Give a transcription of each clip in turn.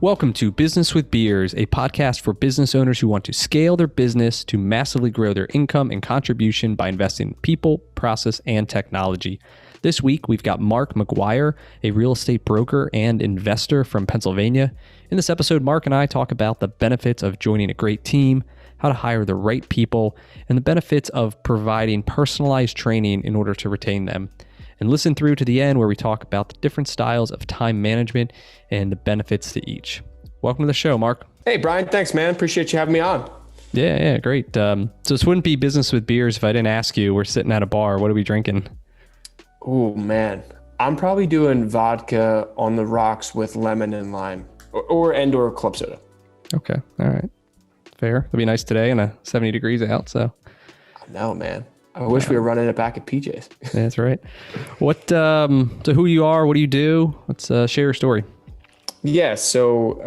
Welcome to Business with Beers, a podcast for business owners who want to scale their business to massively grow their income and contribution by investing in people, process, and technology. This week, we've got Mark McGuire, a real estate broker and investor from Pennsylvania. In this episode, Mark and I talk about the benefits of joining a great team, how to hire the right people, and the benefits of providing personalized training in order to retain them. And listen through to the end where we talk about the different styles of time management and the benefits to each. Welcome to the show, Mark. Hey, Brian. Thanks, man. Appreciate you having me on. Yeah, great. So this wouldn't be Business with Beers if I didn't ask you. We're sitting at a bar. What are we drinking? Oh, man. I'm probably doing vodka on the rocks with lemon and lime or club soda. Okay. All right. Fair. It'll be nice today and 70 degrees out. So I know, man. I wish we were running it back at PJ's. That's right. So who you are, what do you do? Let's share your story. Yeah. So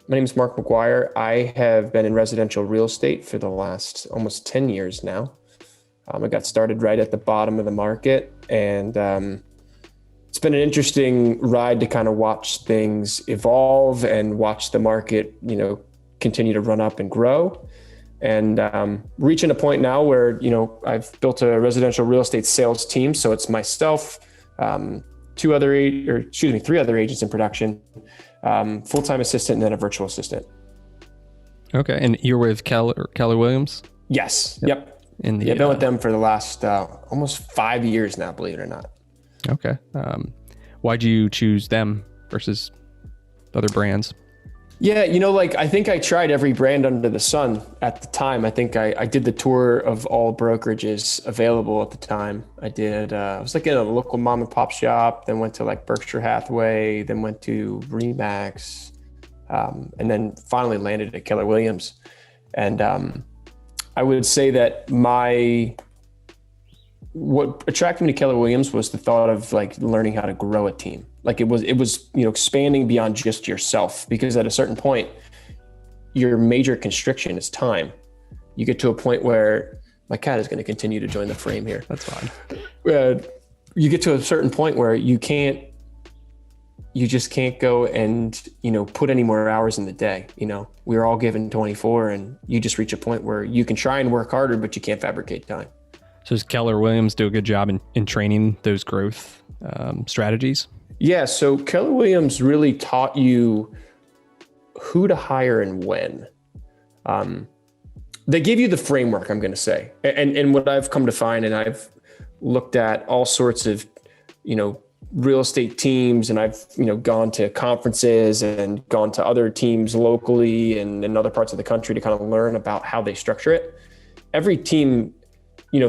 my name is Mark McGuire. I have been in residential real estate for the last almost 10 years now. I got started right at the bottom of the market, and it's been an interesting ride to kind of watch things evolve and watch the market, continue to run up and grow. And reaching a point now where, I've built a residential real estate sales team. So it's myself, three other agents in production, full-time assistant, and then a virtual assistant. Okay. And you're with Keller Williams? Yes. Yep. I've been with them for the last almost 5 years now, believe it or not. Okay. Why'd you choose them versus other brands? Yeah, I think I tried every brand under the sun at the time. I think I did the tour of all brokerages available at the time. I was in a local mom and pop shop, then went to Berkshire Hathaway, then went to Remax, and then finally landed at Keller Williams. And I would say that what attracted me to Keller Williams was the thought of learning how to grow a team. It was expanding beyond just yourself, because at a certain point, your major constriction is time. You get to a point where my cat is going to continue to join the frame here. That's fine. You get to a certain point where you just can't go and, put any more hours in the day. We're all given 24, and you just reach a point where you can try and work harder, but you can't fabricate time. So does Keller Williams do a good job in training those growth strategies? Yeah. So Keller Williams really taught you who to hire and when. They give you the framework, I'm going to say. And what I've come to find, and I've looked at all sorts of, real estate teams, and I've, gone to conferences and gone to other teams locally and in other parts of the country to kind of learn about how they structure it. Every team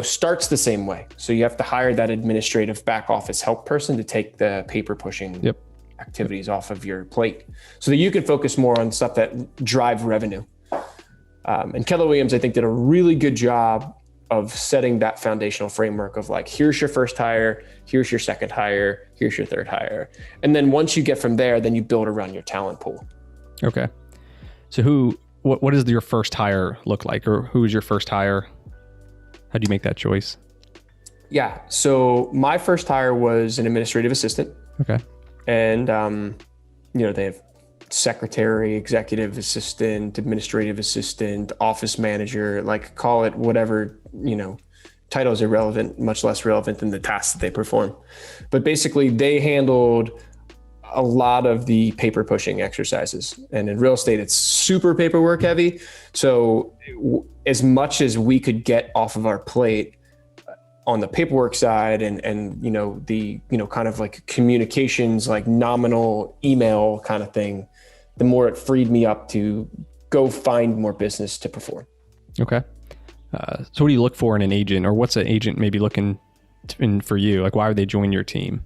starts the same way. So you have to hire that administrative back office help person to take the paper pushing activities off of your plate so that you can focus more on stuff that drive revenue. And Keller Williams, I think, did a really good job of setting that foundational framework of here's your first hire, here's your second hire, here's your third hire. And then once you get from there, then you build around your talent pool. Okay. So what does your first hire look like, or who is your first hire? How do you make that choice? Yeah. So my first hire was an administrative assistant. Okay. And, they have secretary, executive assistant, administrative assistant, office manager, call it whatever, title is irrelevant, much less relevant than the tasks that they perform. But basically they handled a lot of the paper pushing exercises. And in real estate, it's super paperwork heavy. So as much as we could get off of our plate on the paperwork side and the kind of communications, nominal email kind of thing, the more it freed me up to go find more business to perform. Okay. So what do you look for in an agent, or what's an agent maybe looking for you? Why would they join your team?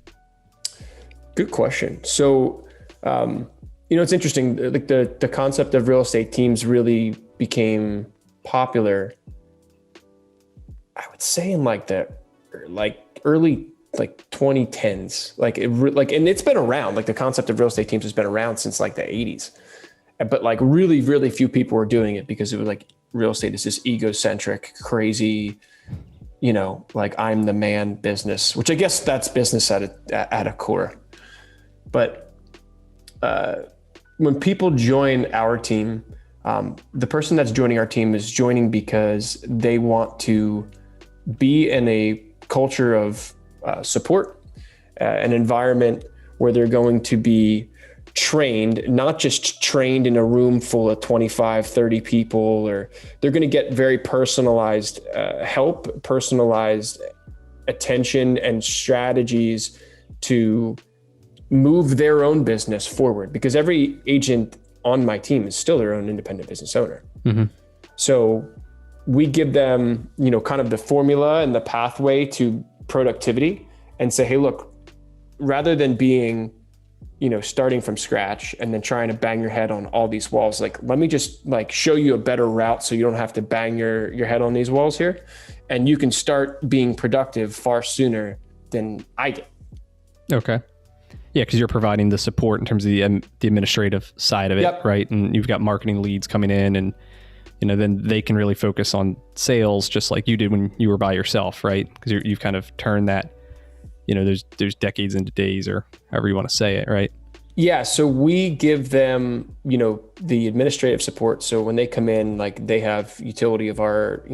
Good question. So, it's interesting. The concept of real estate teams really became popular, I would say, in the early 2010s. And it's been around. The concept of real estate teams has been around since the 80s. But really, really few people were doing it because it was real estate is this egocentric, crazy, I'm the man business, which I guess that's business at a core. But when people join our team, the person that's joining our team is joining because they want to be in a culture of support, an environment where they're going to be trained, not just trained in a room full of 25, 30 people, or they're going to get very personalized help, personalized attention and strategies to move their own business forward, because every agent on my team is still their own independent business owner. Mm-hmm. So we give them, kind of the formula and the pathway to productivity and say, hey, look, rather than being, starting from scratch and then trying to bang your head on all these walls, let me just show you a better route so you don't have to bang your head on these walls here. And you can start being productive far sooner than I did. Okay. Yeah, because you're providing the support in terms of the administrative side of it, yep. Right? And you've got marketing leads coming in, and then they can really focus on sales, just like you did when you were by yourself, right? Because you've kind of turned that, there's decades into days, or however you want to say it, right? Yeah. So we give them, the administrative support. So when they come in, they have utility of our,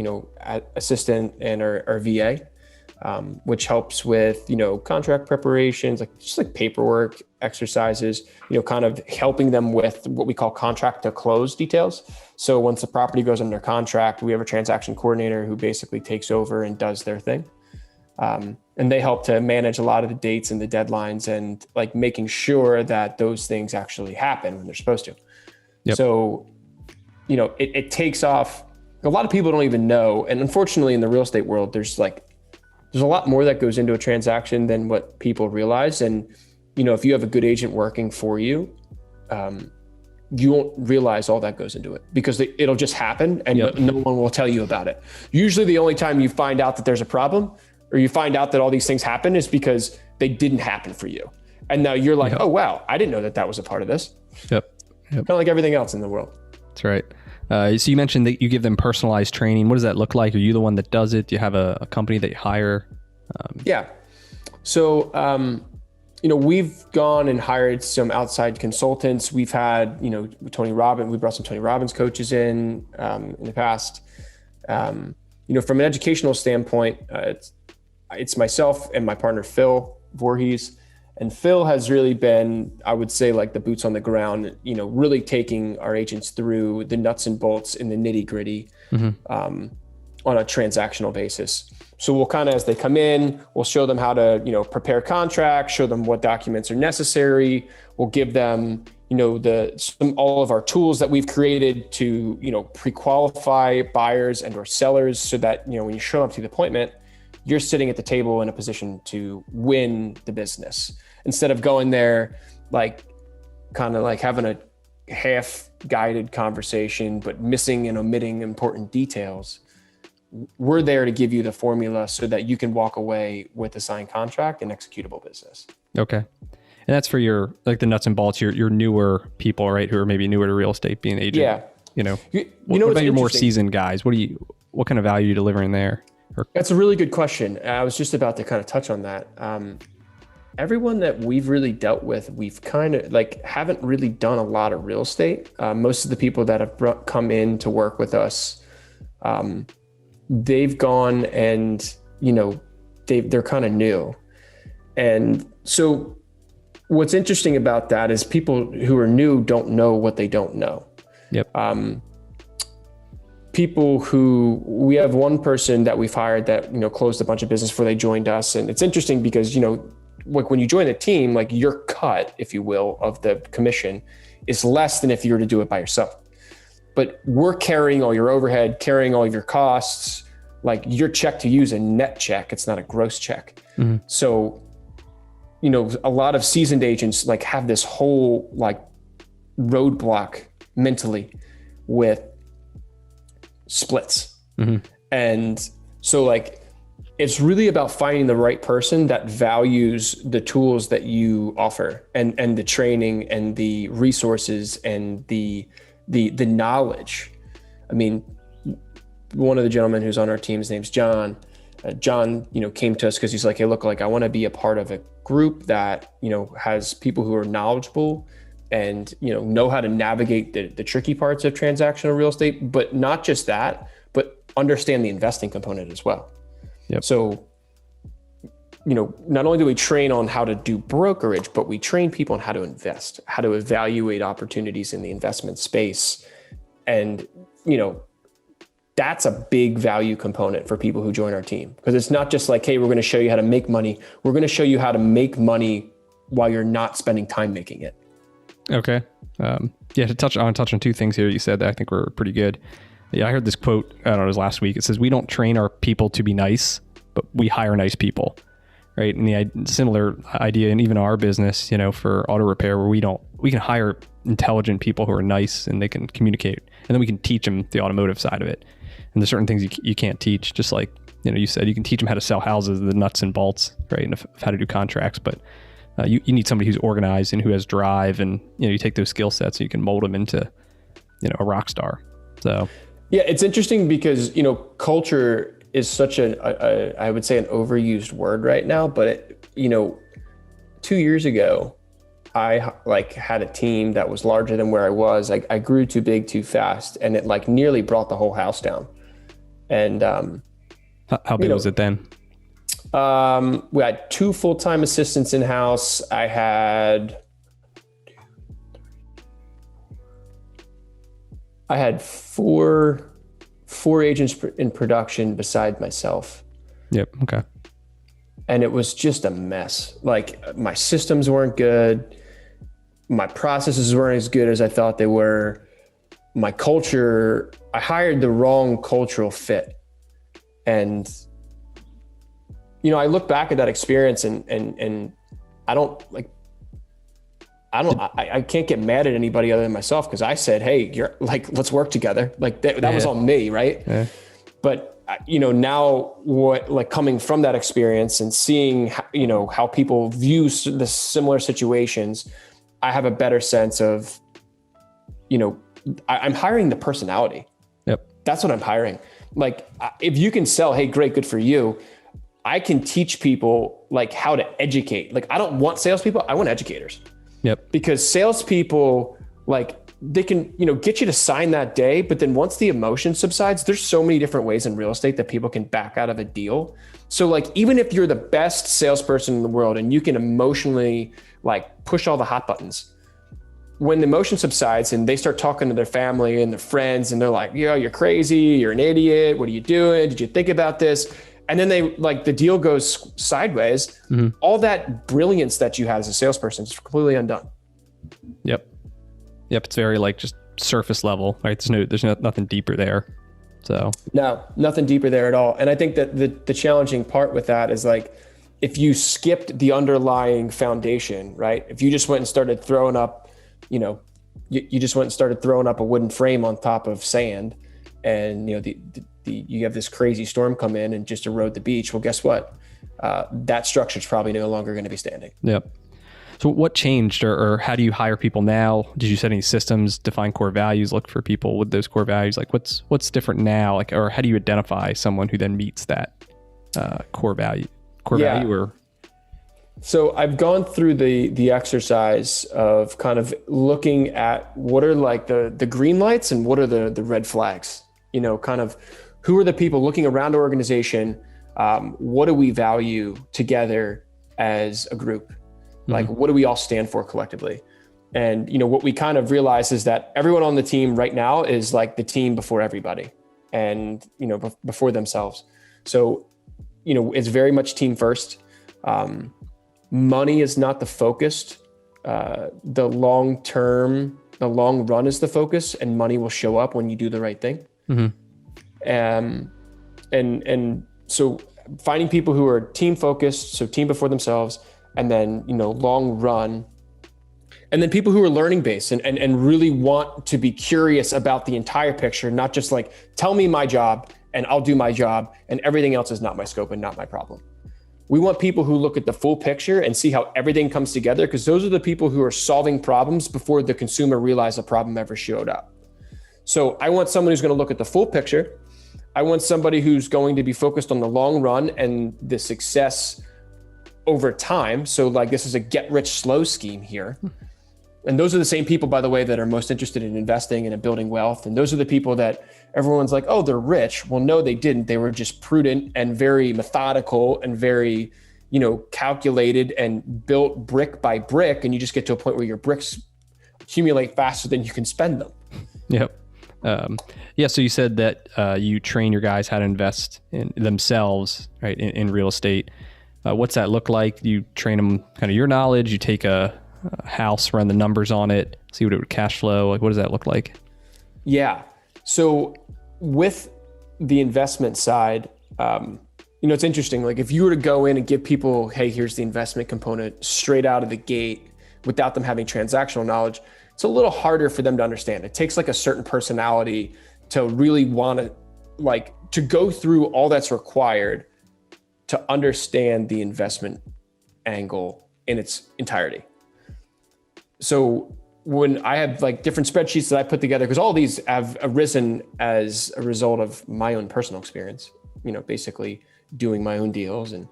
assistant and our VA. Which helps with, contract preparations, just paperwork exercises, kind of helping them with what we call contract to close details. So once the property goes under contract, we have a transaction coordinator who basically takes over and does their thing. And they help to manage a lot of the dates and the deadlines and making sure that those things actually happen when they're supposed to. Yep. So, it takes off. A lot of people don't even know. And unfortunately in the real estate world, there's a lot more that goes into a transaction than what people realize. And, if you have a good agent working for you, you won't realize all that goes into it because it'll just happen and yep. No one will tell you about it. Usually the only time you find out that there's a problem or you find out that all these things happen is because they didn't happen for you. And now you're like, yep. Oh, wow, I didn't know that was a part of this. Yep. Kind of like everything else in the world. That's right. So you mentioned that you give them personalized training. What does that look like? Are you the one that does it? Do you have a company that you hire? Yeah. So, we've gone and hired some outside consultants. We've had, Tony Robbins, we brought some Tony Robbins coaches in the past. From an educational standpoint, it's myself and my partner, Phil Voorhees. And Phil has really been, I would say, the boots on the ground, really taking our agents through the nuts and bolts in the nitty gritty mm-hmm. On a transactional basis. So we'll kind of, as they come in, we'll show them how to, prepare contracts, show them what documents are necessary. We'll give them, all of our tools that we've created to, pre-qualify buyers and or sellers so that, when you show up to the appointment, you're sitting at the table in a position to win the business instead of going there, having a half guided conversation, but missing and omitting important details. We're there to give you the formula so that you can walk away with a signed contract and executable business. Okay. And that's for your, the nuts and bolts, your newer people, right? Who are maybe newer to real estate, being an agent. Yeah. What about your more seasoned guys? What kind of value are you delivering there? That's a really good question. I was just about to kind of touch on that. Everyone that we've really dealt with, we've kind of haven't really done a lot of real estate. Most of the people that have come in to work with us, they've gone and, they're kind of new. And so what's interesting about that is people who are new don't know what they don't know. Yep. People who, we have one person that we've hired that, closed a bunch of business before they joined us. And it's interesting because, when you join the team, your cut, if you will, of the commission is less than if you were to do it by yourself. But we're carrying all your overhead, carrying all of your costs. Your check to use a net check, it's not a gross check. Mm-hmm. So, a lot of seasoned agents have this whole roadblock mentally with splits. Mm-hmm. And so it's really about finding the right person that values the tools that you offer and the training and the resources and the knowledge. I mean, one of the gentlemen who's on our team, his name's John. John, came to us because he's like, hey, look, I want to be a part of a group that, has people who are knowledgeable, and, know how to navigate the tricky parts of transactional real estate, but not just that, but understand the investing component as well. Yep. So, not only do we train on how to do brokerage, but we train people on how to invest, how to evaluate opportunities in the investment space. And, that's a big value component for people who join our team, because it's not just like, hey, we're going to show you how to make money. We're going to show you how to make money while you're not spending time making it. Okay. To touch on two things here you said that I think were pretty good. Yeah, I heard this quote, I don't know, it was last week. It says, we don't train our people to be nice, but we hire nice people, right? And the similar idea, and even our business, for auto repair, where we can hire intelligent people who are nice and they can communicate, and then we can teach them the automotive side of it. And there's certain things you can't teach, just like, you said, you can teach them how to sell houses, the nuts and bolts, right? And how to do contracts, but you need somebody who's organized and who has drive, and, you take those skill sets and you can mold them into, a rock star. So. Yeah, it's interesting because, culture is such I would say an overused word right now, but 2 years ago, I had a team that was larger than where I was. I grew too big too fast, and it nearly brought the whole house down. And how big was it then? We had 2 full-time assistants in house. I had 4 agents in production beside myself. Yep. Okay. And it was just a mess. My systems weren't good. My processes weren't as good as I thought they were. My culture, I hired the wrong cultural fit. And, I look back at that experience and I can't get mad at anybody other than myself, because I said, hey, let's work together. That was on me. Right. Yeah. But now coming from that experience and seeing, how people view the similar situations, I have a better sense of, I'm hiring the personality. Yep. That's what I'm hiring. If you can sell, hey, great, good for you. I can teach people how to educate. I don't want salespeople. I want educators. Yep. Because salespeople, they can, get you to sign that day, but then once the emotion subsides, there's so many different ways in real estate that people can back out of a deal. So even if you're the best salesperson in the world and you can emotionally push all the hot buttons, when the emotion subsides and they start talking to their family and their friends and they're like, yeah, you're crazy, you're an idiot, what are you doing? Did you think about this? And then they the deal goes sideways. Mm-hmm. All that brilliance that you had as a salesperson is completely undone. Yep. It's very just surface level, right? There's nothing deeper there. So no, nothing deeper there at all. And I think that the challenging part with that is if you skipped the underlying foundation, right? If you just went and started throwing up, you just went and started throwing up a wooden frame on top of sand, and you have this crazy storm come in and just erode the beach. Well, guess what? That structure is probably no longer going to be standing. Yep. So what changed, or how do you hire people now? Did you set any systems, define core values, look for people with those core values? What's different now? Or how do you identify someone who then meets that core value? So I've gone through the exercise of kind of looking at what are the green lights and what are the red flags. Kind of who are the people looking around our organization? What do we value together as a group? What do we all stand for collectively? And, what we kind of realize is that everyone on the team right now is the team before everybody and, before themselves. So, it's very much team first. Money is not the focus. The long run is the focus, and money will show up when you do the right thing. Mm-hmm. And so finding people who are team focused, so team before themselves, and then, long run, and then people who are learning based and really want to be curious about the entire picture, not just tell me my job and I'll do my job and everything else is not my scope and not my problem. We want people who look at the full picture and see how everything comes together, because those are the people who are solving problems before the consumer realized a problem ever showed up. So I want someone who's going to look at the full picture. I want somebody who's going to be focused on the long run and the success over time. So this is a get rich slow scheme here. And those are the same people, by the way, that are most interested in investing and in building wealth. And those are the people that everyone's like, oh, they're rich. Well, no, they didn't. They were just prudent and very methodical and very, calculated and built brick by brick. And you just get to a point where your bricks accumulate faster than you can spend them. Yep. So you said that you train your guys how to invest in themselves, right, in real estate. What's that look like? You train them kind of your knowledge. You take a house, run the numbers on it, see what it would cash flow. Like, what does that look like? Yeah. So with the investment side, it's interesting. Like if you were to go in and give people, hey, here's the investment component straight out of the gate without them having transactional knowledge, it's a little harder for them to understand. It takes like a certain personality to really want to go through all that's required to understand the investment angle in its entirety. So when I have like different spreadsheets that I put together, because all these have arisen as a result of my own personal experience, basically doing my own deals and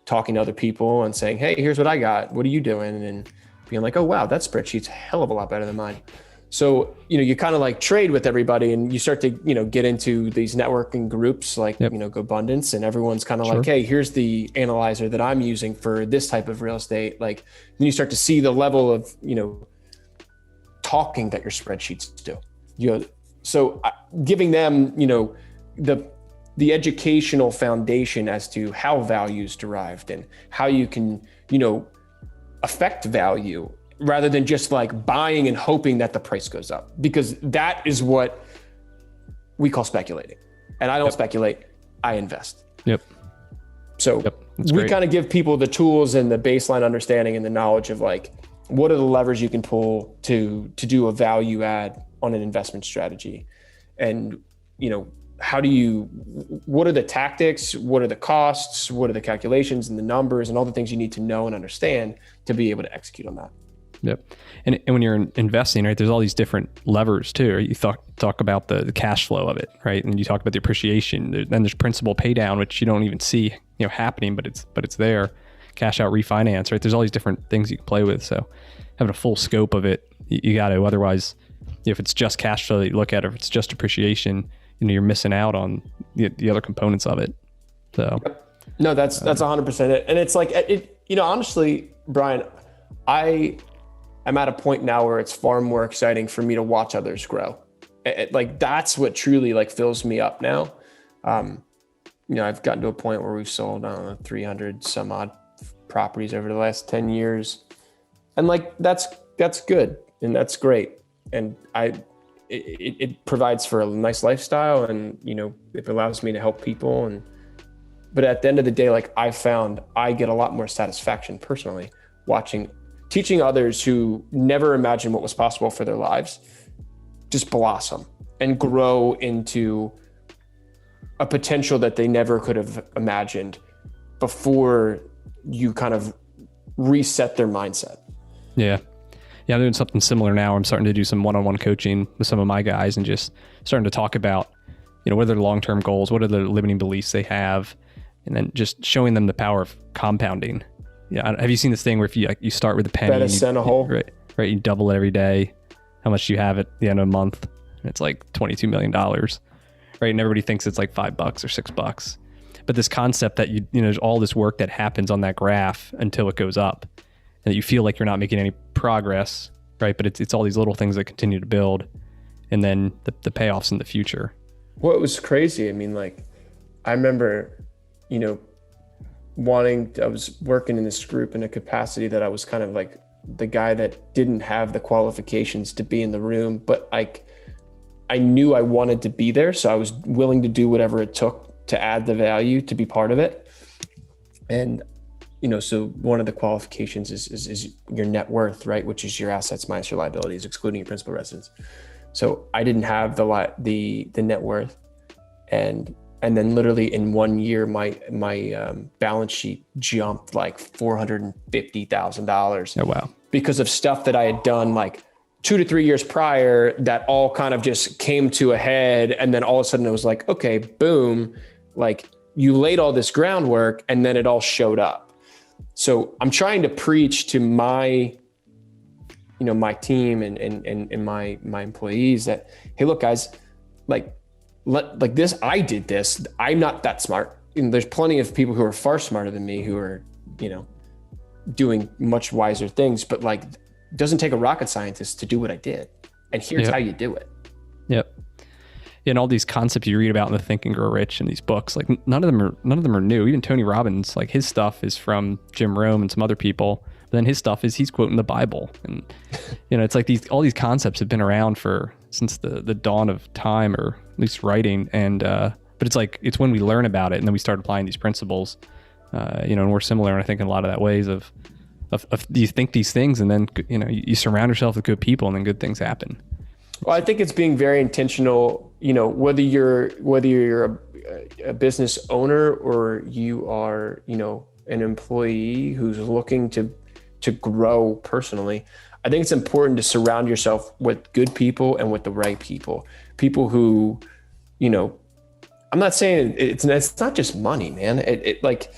talking to other people and saying, hey, here's what I got. What are you doing? And being like, oh, wow, that spreadsheet's a hell of a lot better than mine. So, you kind of like trade with everybody and you start to, get into these networking groups like, GoBundance, and everyone's kind of like, hey, here's the analyzer that I'm using for this type of real estate. Like, then you start to see the level of, talking that your spreadsheets do. So giving them, the educational foundation as to how value is derived and how you can, affect value rather than just like buying and hoping that the price goes up, because that is what we call speculating. And I don't speculate, I invest. So we kind of give people the tools and the baseline understanding and the knowledge of like, what are the levers you can pull to do a value add on an investment strategy? And, what are the tactics? What are the costs? What are the calculations and the numbers and all the things you need to know and understand to be able to execute on that? Yep. And when you're investing, right, there's all these different levers too. Right? You talk about the cash flow of it, right? And you talk about the appreciation. Then there's principal pay down, which you don't even see, happening, but it's there. Cash out refinance, right? There's all these different things you can play with. So having a full scope of it, you got to. Otherwise, if it's just cash flow that you look at, or if it's just appreciation, you're missing out on the other components of it. So, no, that's 100% it. And it's like honestly, Brian, I am at a point now where it's far more exciting for me to watch others grow. Like that's what truly like fills me up now. I've gotten to a point where we've sold, 300 some odd properties over the last 10 years. And like, that's good. And that's great. And it provides for a nice lifestyle and, it allows me to help people. But at the end of the day, like I found I get a lot more satisfaction personally teaching others who never imagined what was possible for their lives, just blossom and grow into a potential that they never could have imagined before you kind of reset their mindset. Yeah. I'm doing something similar now. I'm starting to do some one-on-one coaching with some of my guys and just starting to talk about, what are their long-term goals? What are the limiting beliefs they have? And then just showing them the power of compounding. Yeah. Have you seen this thing where if you start with a penny, bet a cent a hole, right? You double it every day. How much do you have at the end of a month? And it's like $22 million, right? And everybody thinks it's like $5 or $6. But this concept that there's all this work that happens on that graph until it goes up, and that you feel like you're not making any progress, right? But it's all these little things that continue to build, and then the payoffs in the future. Well, it was crazy. I mean, like, I remember, I was working in this group in a capacity that I was kind of like the guy that didn't have the qualifications to be in the room, but I knew I wanted to be there. So I was willing to do whatever it took to add the value, to be part of it. And, so one of the qualifications is your net worth, right? Which is your assets minus your liabilities, excluding your principal residence. So I didn't have the net worth. And then literally in 1 year, my balance sheet jumped like $450,000. Oh, wow. Because of stuff that I had done like 2 to 3 years prior that all kind of just came to a head. And then all of a sudden it was like, okay, boom, like you laid all this groundwork and then it all showed up. So I'm trying to preach to my, my team and my employees that, hey, look, guys, like this, I did this. I'm not that smart. And there's plenty of people who are far smarter than me who are, doing much wiser things, but like, it doesn't take a rocket scientist to do what I did. And here's how you do it. Yep. And all these concepts you read about in the Think and Grow Rich and these books, like none of them are new. Even Tony Robbins, like his stuff is from Jim Rohn and some other people. But then his stuff is he's quoting the Bible, and it's like all these concepts have been around since the dawn of time, or at least writing. And but it's when we learn about it and then we start applying these principles. And we're similar, and I think in a lot of that ways of you think these things, and then you surround yourself with good people, and then good things happen. Well, I think it's being very intentional, whether you're a business owner or you are, an employee who's looking to grow personally. I think it's important to surround yourself with good people and with the right people who, I'm not saying it's not just money, man. It like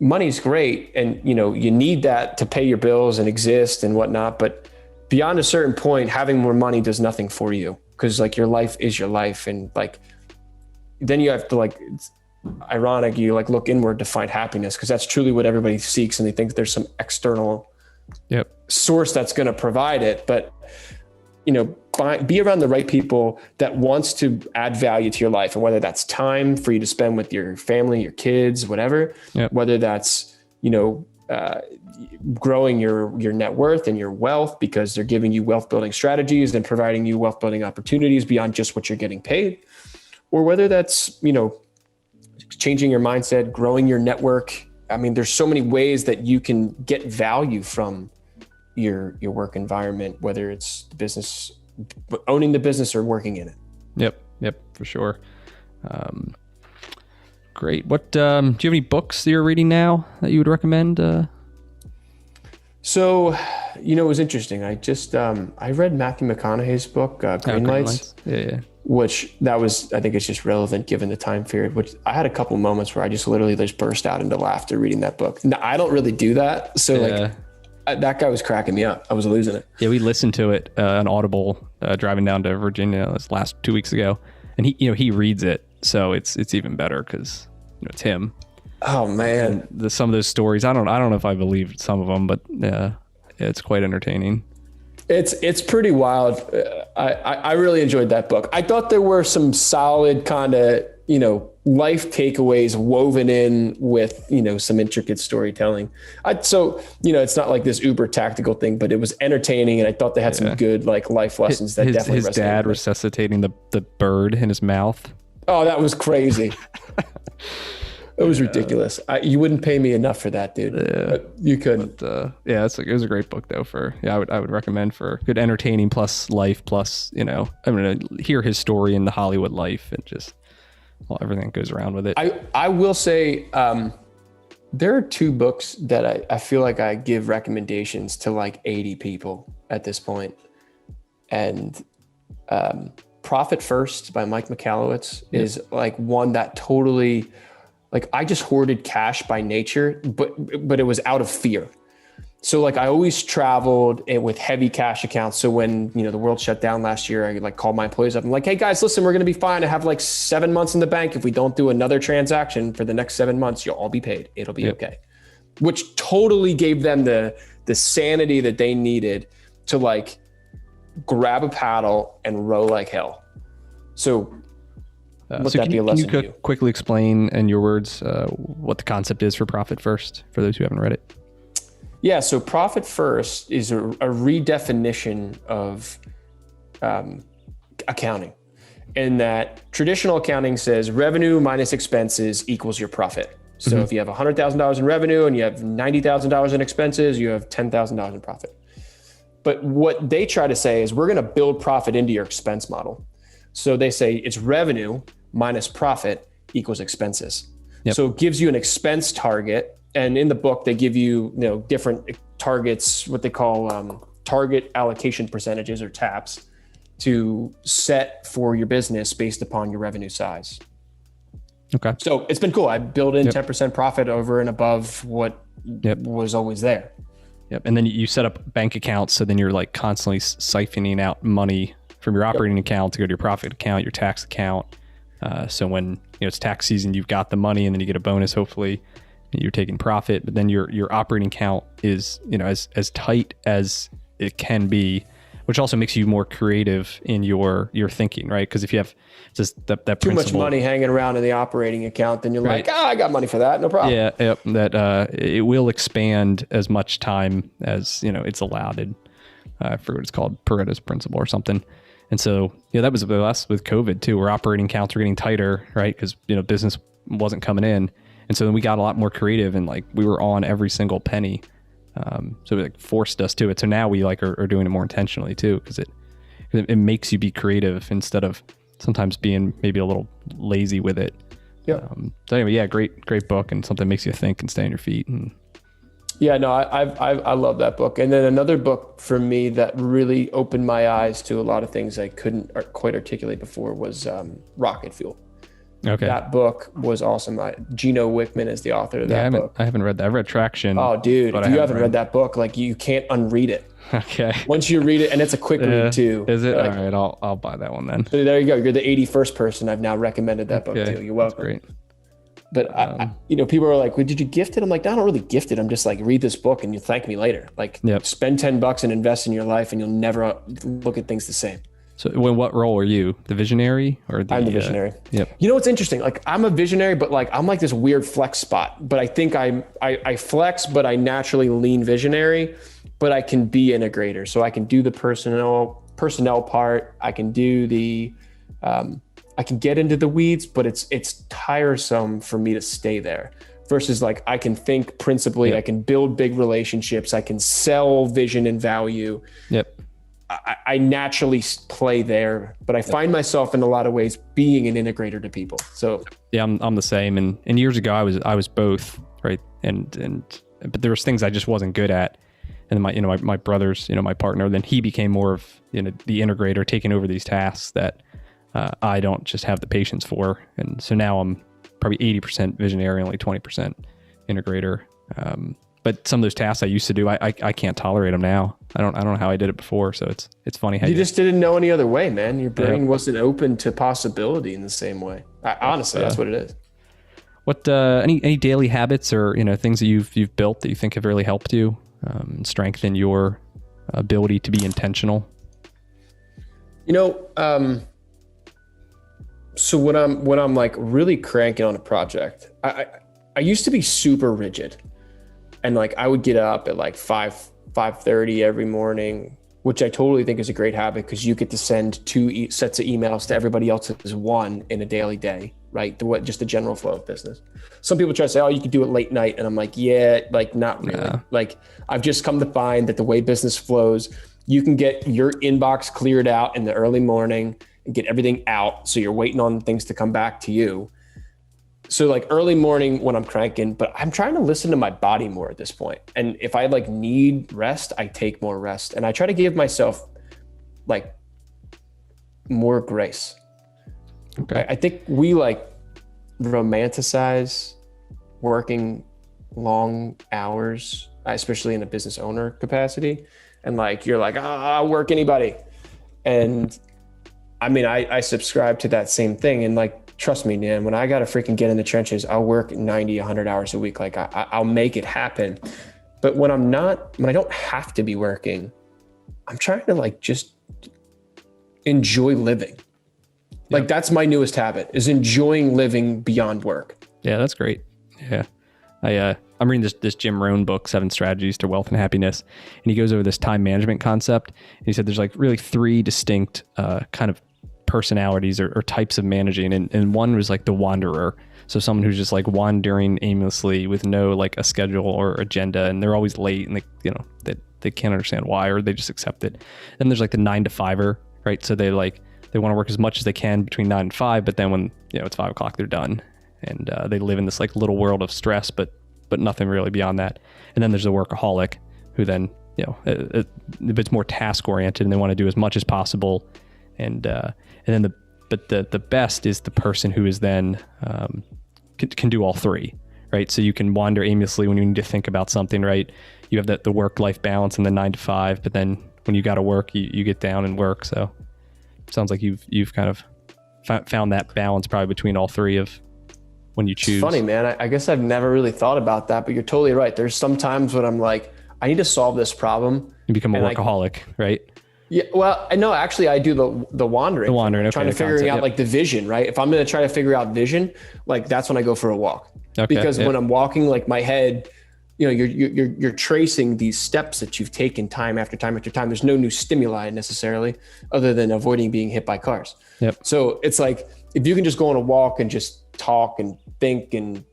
money's great. And, you need that to pay your bills and exist and whatnot, but beyond a certain point, having more money does nothing for you, because like your life is your life. And like, then you have to it's ironic. You like look inward to find happiness, because that's truly what everybody seeks. And they think there's some external source that's going to provide it. But, be around the right people that wants to add value to your life. And whether that's time for you to spend with your family, your kids, whatever, whether that's, growing your net worth and your wealth because they're giving you wealth building strategies and providing you wealth building opportunities beyond just what you're getting paid, or whether that's, changing your mindset, growing your network. I mean, there's so many ways that you can get value from your work environment, whether it's business, owning the business or working in it. Yep, for sure. Great. What, do you have any books that you're reading now that you would recommend? So, it was interesting. I just, I read Matthew McConaughey's book, Green Lights. Yeah. Which I think it's just relevant given the time period, which I had a couple moments where I just literally just burst out into laughter reading that book. Now, I don't really do that. So that guy was cracking me up. I was losing it. Yeah. We listened to it on Audible, driving down to Virginia this last 2 weeks ago. And he reads it. So it's even better because, it's him. Oh man. Some of those stories, I don't know if I believed some of them, but it's quite entertaining. It's pretty wild. I really enjoyed that book. I thought there were some solid kind of, life takeaways woven in with, some intricate storytelling. So it's not like this uber tactical thing, but it was entertaining. And I thought they had some good like life lessons that definitely resonated. His dad resuscitating the bird in his mouth. Oh, that was crazy. It was ridiculous. You wouldn't pay me enough for that, dude. You couldn't. But, it was a great book though. I would recommend for good entertaining plus life plus I'm gonna hear his story in the Hollywood life and just everything that goes around with it. I will say there are two books that I feel like I give recommendations to like 80 people at this point, and Profit First by Mike McCallowitz is like one that totally. Like I just hoarded cash by nature, but it was out of fear. So like I always traveled with heavy cash accounts. So when, the world shut down last year, I like called my employees up. I'm like, hey guys, listen, we're going to be fine. I have like 7 months in the bank. If we don't do another transaction for the next 7 months, you'll all be paid. It'll be okay. Which totally gave them the sanity that they needed to like grab a paddle and row like hell. So can you quickly explain in your words what the concept is for Profit First for those who haven't read it? Yeah, so Profit First is a redefinition of accounting, in that traditional accounting says revenue minus expenses equals your profit. So if you have $100,000 in revenue and you have $90,000 in expenses, you have $10,000 in profit. But what they try to say is we're going to build profit into your expense model. So they say it's revenue minus profit equals expenses. So it gives you an expense target. And in the book, they give you, different targets, what they call target allocation percentages or TAPs, to set for your business based upon your revenue size. Okay. So it's been cool. I built in 10% profit over and above what was always there. Yep. And then you set up bank accounts. So then you're like constantly siphoning out money from your operating account to go to your profit account, your tax account. So when it's tax season, you've got the money and then you get a bonus, hopefully you're taking profit, but then your operating account is, as tight as it can be, which also makes you more creative in your thinking, right? Because if you have just that too much money hanging around in the operating account, then you're like, I got money for that, no problem. Yeah, yep, that it will expand as much time as it's allowed. I forget what it's called, Pareto's principle or something. And so that was us with COVID too, where operating accounts were getting tighter, right? Because business wasn't coming in, and so then we got a lot more creative and like we were on every single penny. So it forced us to it. So now we are doing it more intentionally too, because it makes you be creative instead of sometimes being maybe a little lazy with it. Yeah. So anyway, great book, and something makes you think and stay on your feet. And yeah, no, I love that book. And then another book for me that really opened my eyes to a lot of things I couldn't quite articulate before was Rocket Fuel. Okay. That book was awesome. Gino Wickman is the author of that book. I haven't read that. I've read Traction. Oh, dude, if you haven't read that book, you can't unread it. Okay. Once you read it, and it's a quick read too. Is it? All right, I'll buy that one then. So there you go. You're the 81st person I've now recommended that book to. You're welcome. That's great. But people are like, well, did you gift it? I'm like, no, I don't really gift it. I'm just like, read this book and you'll thank me later. Spend $10 and invest in your life and you'll never look at things the same. So what role are you? The visionary or I'm the visionary. Yep. You know what's interesting? I'm a visionary, but I'm like this weird flex spot. But I think I flex, but I naturally lean visionary. But I can be integrator, so I can do the personnel part. I can do the I can get into the weeds, but it's tiresome for me to stay there. Versus I can think principally. Yep. I can build big relationships. I can sell vision and value. Yep. I naturally play there, but I find myself in a lot of ways being an integrator to people. So yeah, I'm the same. And years ago I was both, right? But there was things I just wasn't good at. And then my brother's, my partner, then he became more of, the integrator, taking over these tasks that I don't just have the patience for. And so now I'm probably 80% visionary, only 20% integrator. But some of those tasks I used to do, I can't tolerate them now. I don't know how I did it before. So it's funny how you just didn't know any other way, man. Your brain wasn't open to possibility in the same way. Honestly, that's what it is. What any daily habits or things that you've built that you think have really helped you strengthen your ability to be intentional? So when I'm really cranking on a project, I used to be super rigid. And I would get up at 5:30 every morning, which I totally think is a great habit because you get to send 2 sets of emails to everybody else's one in a daily day, right? Just the general flow of business. Some people try to say, oh, you could do it late night. And I'm like, yeah, not really. Yeah. I've just come to find that the way business flows, you can get your inbox cleared out in the early morning and get everything out. So you're waiting on things to come back to you. So early morning when I'm cranking, but I'm trying to listen to my body more at this point. And if I need rest, I take more rest. And I try to give myself more grace. Okay. I think we romanticize working long hours, especially in a business owner capacity. And you're I'll work anybody. And I subscribe to that same thing. And trust me, man, when I got to freaking get in the trenches, I'll work 90, 100 hours a week. I'll make it happen. But when I don't have to be working, I'm trying to just enjoy living. Yep. That's my newest habit, is enjoying living beyond work. Yeah, that's great. Yeah. I'm reading this Jim Rohn book, 7 Strategies to Wealth and Happiness. And he goes over this time management concept. And he said there's really 3 distinct kind of personalities or types of managing. And one was the wanderer. So someone who's just wandering aimlessly with no a schedule or agenda, and they're always late, and they can't understand why, or they just accept it. Then there's the 9-to-5er, right? So they want to work as much as they can between 9 and 5, but then when it's 5 o'clock, they're done. And they live in this little world of stress, but nothing really beyond that. And then there's the workaholic who then, it's more task oriented and they want to do as much as possible. And then the best is the person who is then can do all 3, right? So you can wander aimlessly when you need to think about something, right? You have the work-life balance and the 9 to 5, but then when you got to work, you get down and work. So it sounds like you've kind of found that balance probably between all three of when you choose. It's funny, man. I guess I've never really thought about that, but you're totally right. There's some times when I'm like, I need to solve this problem. You become a workaholic, right? Yeah. Well, I know actually I do the wandering. The wandering, okay, trying to figuring out like the vision, right? If I'm going to try to figure out vision, like that's when I go for a walk. Okay, because when I'm walking, like my head, you're tracing these steps that you've taken time after time after time. There's no new stimuli necessarily other than avoiding being hit by cars. Yep. So it's like, if you can just go on a walk and just talk and think and,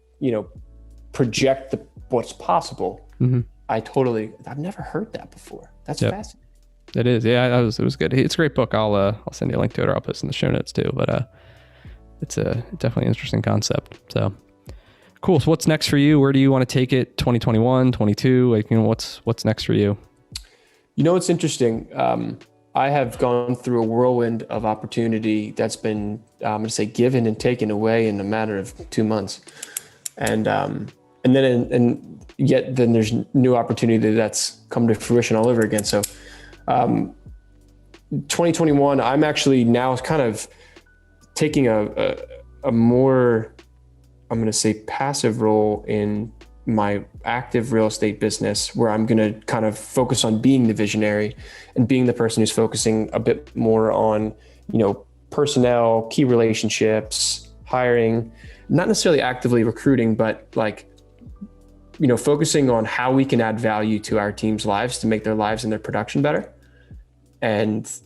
project what's possible. Mm-hmm. I've never heard that before. That's fascinating. It is. Yeah, it was good. It's a great book. I'll send you a link to it, or I'll post in the show notes too. But it's a definitely interesting concept. So cool. So what's next for you? Where do you want to take it? 2021, 22? Like, what's next for you? It's interesting. I have gone through a whirlwind of opportunity that's been, I'm going to say, given and taken away in a matter of 2 months. And yet there's new opportunity that's come to fruition all over again. So 2021, I'm actually now kind of taking a more, I'm going to say, passive role in my active real estate business, where I'm going to kind of focus on being the visionary and being the person who's focusing a bit more on, personnel, key relationships, hiring, not necessarily actively recruiting, but like, focusing on how we can add value to our team's lives to make their lives and their production better, and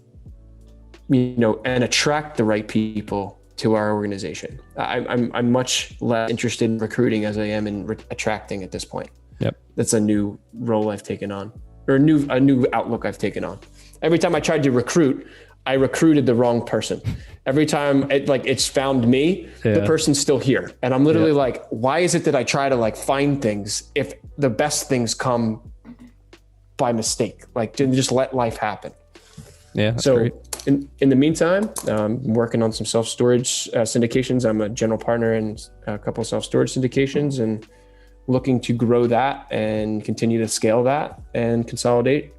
attract the right people to our organization. I'm much less interested in recruiting as I am in attracting at this point. Yep. That's a new role I've taken on, or a new outlook I've taken on. Every time I tried to recruit, I recruited the wrong person. Every time it's found me, the person's still here. And I'm literally like, why is it that I try to like find things if the best things come by mistake? Like, just let life happen. Yeah, that's great. In the meantime, I'm working on some self-storage syndications. I'm a general partner in a couple of self-storage syndications, and looking to grow that and continue to scale that and consolidate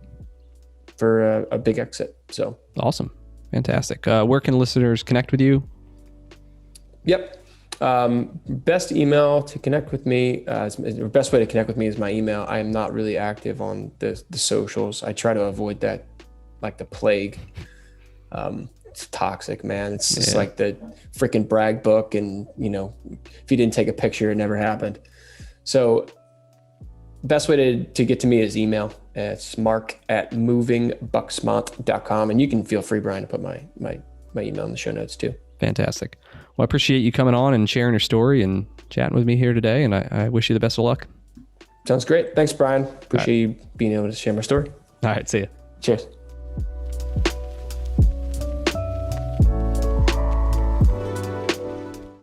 for a big exit. So awesome. Fantastic. Where can listeners connect with you? Yep. Best email to connect with me, the best way to connect with me is my email. I am not really active on the socials. I try to avoid that like the plague. It's toxic, man. It's just like the freaking brag book. And, if you didn't take a picture, it never happened. So best way to get to me is email. It's mark@movingbucksmont.com. And you can feel free, Brian, to put my email in the show notes too. Fantastic. Well, I appreciate you coming on and sharing your story and chatting with me here today. And I wish you the best of luck. Sounds great. Thanks, Brian. Appreciate you being able to share my story. All right. See you. Cheers.